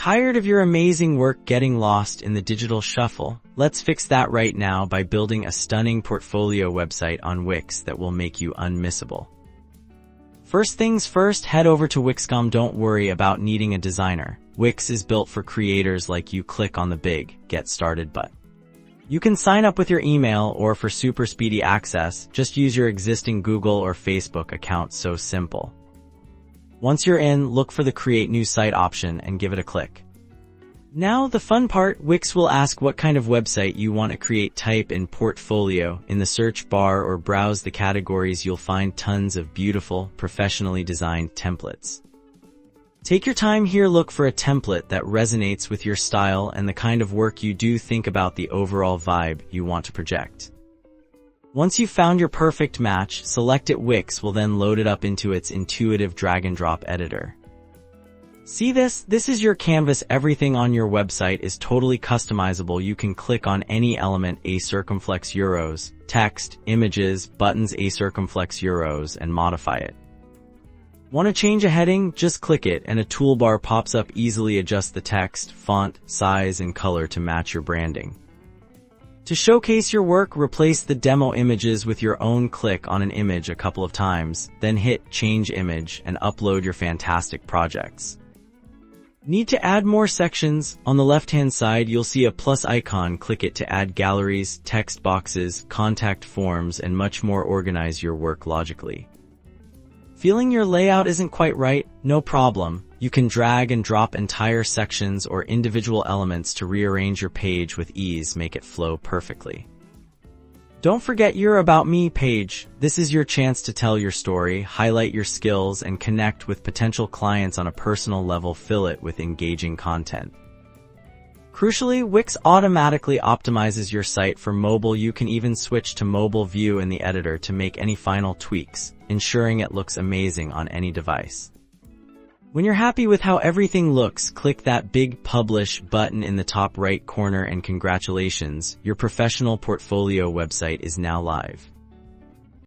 Tired of your amazing work getting lost in the digital shuffle? Let's fix that right now by building a stunning portfolio website on Wix that will make you unmissable. First things first, head over to Wix.com. Don't worry about needing a designer. Wix is built for creators like you. Click on the big Get Started button. You can sign up with your email, or for super speedy access, just use your existing Google or Facebook account. So simple. Once you're in, look for the Create New Site option and give it a click. Now the fun part, Wix will ask what kind of website you want to create. Type in portfolio in the search bar or browse the categories. You'll find tons of beautiful, professionally designed templates. Take your time here, look for a template that resonates with your style and the kind of work you do. Think about the overall vibe you want to project. Once you've found your perfect match, select it. Wix will then load it up into its intuitive drag-and-drop editor. See this? This is your canvas. Everything on your website is totally customizable. You can click on any element, a circumflex euros, text, images, buttons, a circumflex euros, and modify it. Want to change a heading? Just click it and a toolbar pops up. Easily adjust the text, font, size, and color to match your branding. To showcase your work, replace the demo images with your own. Click on an image a couple of times, then hit Change Image and upload your fantastic projects. Need to add more sections? On the left-hand side, you'll see a plus icon. Click it to add galleries, text boxes, contact forms, and much more. Organize your work logically. Feeling your layout isn't quite right? No problem. You can drag and drop entire sections or individual elements to rearrange your page with ease. Make it flow perfectly. Don't forget your About Me page. This is your chance to tell your story, highlight your skills, and connect with potential clients on a personal level. Fill it with engaging content. Crucially, Wix automatically optimizes your site for mobile. You can even switch to mobile view in the editor to make any final tweaks, ensuring it looks amazing on any device. When you're happy with how everything looks, click that big Publish button in the top right corner and congratulations, your professional portfolio website is now live.